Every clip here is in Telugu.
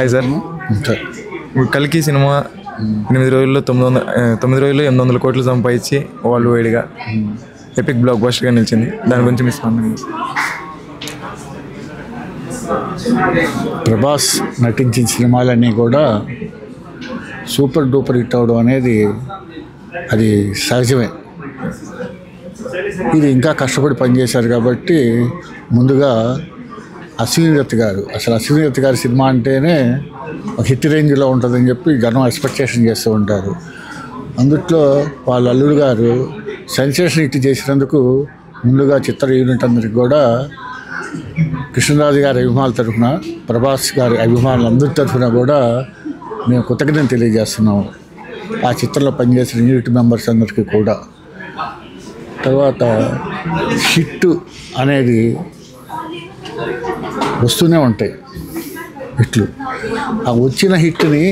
Hi sir. కల్కి సినిమా 8 రోజుల్లో 800 కోట్లు సంపాదించి వరల్డ్ వైడ్గా ఎపిక్ బ్లాక్ బస్టర్గా నిలిచింది. దాని గురించి మీ స్పందన? ప్రభాస్ నటించిన సినిమాలన్నీ కూడా సూపర్ డూపర్ హిట్ అవడం అనేది అది సహజమే. ఇది ఇంకా కష్టపడి పనిచేశారు కాబట్టి ముందుగా అశ్విని దత్ గారి సినిమా అంటేనే ఒక హిట్ రేంజ్లో ఉంటుందని చెప్పి జనం ఎక్స్పెక్టేషన్ చేస్తూ ఉంటారు. అందుట్లో వాళ్ళ అల్లుడు గారు సెన్సేషన్ హిట్ చేసినందుకు ముందుగా చిత్ర యూనిట్ అందరికి కూడా కృష్ణరాజు గారి అభిమానుల తరఫున, ప్రభాస్ గారి అభిమానులు అందరి తరఫున కూడా మేము కృతజ్ఞతలు తెలియజేస్తున్నాము ఆ చిత్రంలో పనిచేసిన యూనిట్ మెంబర్స్ అందరికీ కూడా. తర్వాత హిట్ అనేది వస్తూనే ఉంటాయి హిట్లు. ఆ వచ్చిన హిట్ని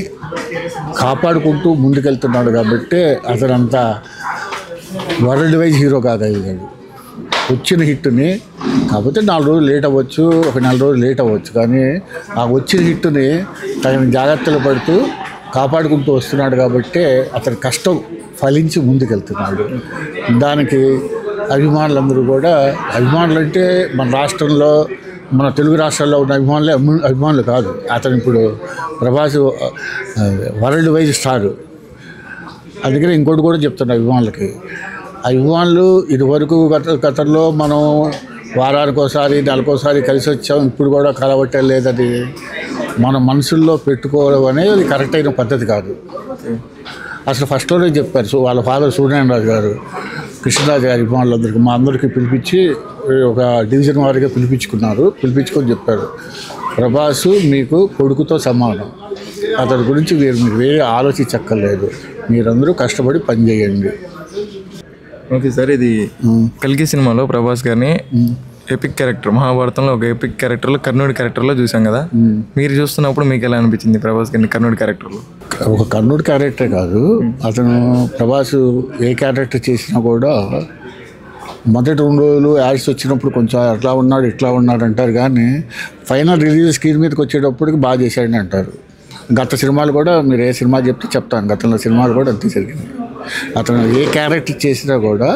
కాపాడుకుంటూ ముందుకెళ్తున్నాడు కాబట్టి అతనంత వరల్డ్ వైజ్ హీరో కాగలిగాడు. వచ్చిన హిట్ని కాకపోతే 4 రోజులు లేట్ అవ్వచ్చు, ఒక 4 రోజులు లేట్ అవ్వచ్చు, కానీ ఆ వచ్చిన హిట్ని తగిన జాగ్రత్తలు పడుతూ కాపాడుకుంటూ వస్తున్నాడు కాబట్టి అతని కష్టం ఫలించి ముందుకెళ్తున్నాడు. దానికి అభిమానులందరూ కూడా, అభిమానులు అంటే మన రాష్ట్రంలో, మన తెలుగు రాష్ట్రాల్లో ఉన్న అభిమానులు కాదు, అతను ఇప్పుడు ప్రభాస్ వరల్డ్ వైజ్ స్టారు. అందుకని ఇంకోటి కూడా చెప్తున్నా అభిమానులకి, అభిమానులు ఇదివరకు గతంలో మనం వారానికోసారి నెలకోసారి కలిసి వచ్చాం, ఇప్పుడు కూడా కలవటం లేదని మన మనసుల్లో పెట్టుకోవడం అనేది కరెక్ట్ అయిన పద్ధతి కాదు. అసలు ఫస్ట్లోనే చెప్పారు, సో వాళ్ళ ఫాదర్ సూర్యనారాయణ గారు కృష్ణరాజు గారి అభిమానులందరికీ మా అందరికీ పిలిపించి ఒక డివిజన్ వారిగా పిలిపించుకొని చెప్పారు, ప్రభాసు మీకు కొడుకుతో సమానం, అతని గురించి మీరు వేరే ఆలోచించక్కర్లేదు, మీరందరూ కష్టపడి పనిచేయండి. ఓకే సార్, ఇది కల్కి సినిమాలో ప్రభాస్ గారిని ఎపిక్ క్యారెక్టర్, మహాభారతంలో ఒక ఎపిక్ క్యారెక్టర్లో, కర్ణుడి క్యారెక్టర్లో చూసాం కదా. మీరు చూస్తున్నప్పుడు మీకు ఎలా అనిపించింది ప్రభాస్ గారిని కర్ణుడి క్యారెక్టర్లో? ఒక కర్ణుడి క్యారెక్టరే కాదు, అతను ప్రభాస్ ఏ క్యారెక్టర్ చేసినా కూడా మొదటి 2 రోజులు యాడ్స్ వచ్చినప్పుడు కొంచెం అట్లా ఉన్నాడు ఇట్లా ఉన్నాడు అంటారు, కానీ ఫైనల్ రిలీజ్ స్క్రీన్ మీదకి వచ్చేటప్పటికి బాగా చేశాడని అంటారు. గత సినిమాలు కూడా మీరు ఏ సినిమా చెప్తే చెప్తాను, గతంలో సినిమాలు కూడా అంతే జరిగింది. అతను ఏ క్యారెక్టర్ చేసినా కూడా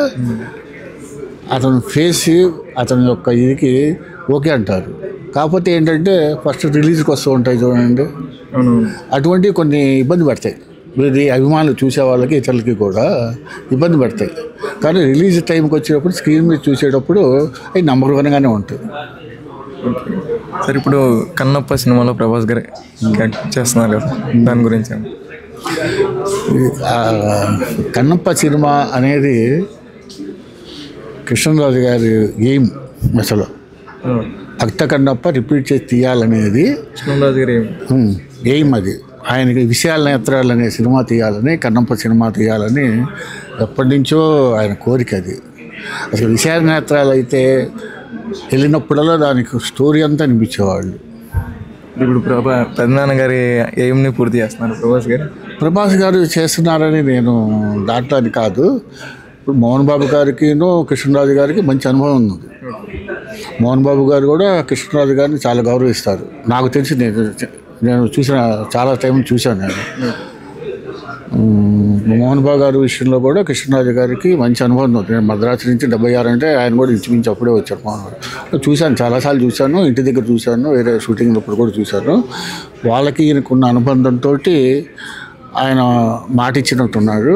అతను ఫేస్, అతని యొక్క ఇదికి ఓకే అంటారు. కాకపోతే ఏంటంటే ఫస్ట్ రిలీజ్కి వస్తూ ఉంటాయి చూడండి, అటువంటి కొన్ని ఇబ్బంది పడతాయి. ఇది అభిమానులు చూసే వాళ్ళకి ఇతరులకి కూడా ఇబ్బంది పడతాయి, కానీ రిలీజ్ టైంకి వచ్చేటప్పుడు స్క్రీన్ మీద చూసేటప్పుడు అది నంబర్ 1గానే ఉంటుంది. సార్, ఇప్పుడు కన్నప్ప సినిమాలో ప్రభాస్ గారు చేస్తున్నారు కదా, దాని గురించి? కన్నప్ప సినిమా అనేది కృష్ణరాజు గారి ఎయిమ్, అసలు భక్త కన్నప్ప రిపీట్ చేసి తీయాలనేది కృష్ణరాజు గారి ఎయిమ్. అది ఆయనకి విశాల నేత్రాలు అనే సినిమా తీయాలని, కన్నప్ప సినిమా తీయాలని ఎప్పటి నుంచో ఆయన కోరిక. అది అసలు విశాల నేత్రాలు అయితే వెళ్ళినప్పుడల్లా దానికి స్టోరీ అంతా అనిపించేవాళ్ళు. ఇప్పుడు పెద్దనాన్న గారి ఎయిమ్ని పూర్తి చేస్తున్నారు ప్రభాస్ గారు చేస్తున్నారని నేను దాంట్లో అది కాదు. ఇప్పుడు మోహన్ బాబు గారికి, కృష్ణరాజు గారికి మంచి అనుభవం ఉంది. మోహన్ బాబు గారు కూడా కృష్ణరాజు గారిని చాలా గౌరవిస్తారు. నాకు తెలిసి నేను చూసిన చాలా టైం చూశాను నేను. మోహన్ బాబు గారి విషయంలో కూడా కృష్ణరాజు గారికి మంచి అనుభవం ఉంది. నేను మద్రాసు నుంచి 76 అంటే ఆయన కూడా ఇంచుమించు అప్పుడే వచ్చారు. మోహన్ బాబు చూశాను, చాలాసార్లు చూశాను, ఇంటి దగ్గర చూశాను, వేరే షూటింగ్లప్పుడు కూడా చూశాను. వాళ్ళకి ఈయనకున్న అనుబంధంతో ఆయన మాట ఇచ్చినట్టున్నాడు.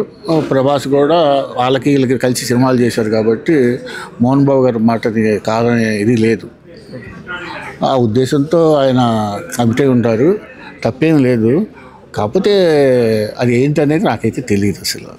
ప్రభాస్ కూడా వాళ్ళకి వీళ్ళకి కలిసి సినిమాలు చేశారు కాబట్టి మోహన్ బాబు గారి మాటని కాదనే ఇది లేదు. ఆ ఉద్దేశంతో ఆయన కమిటీ ఉంటారు, తప్పేం లేదు. కాకపోతే అది ఏంటనేది నాకైతే తెలియదు అసలు.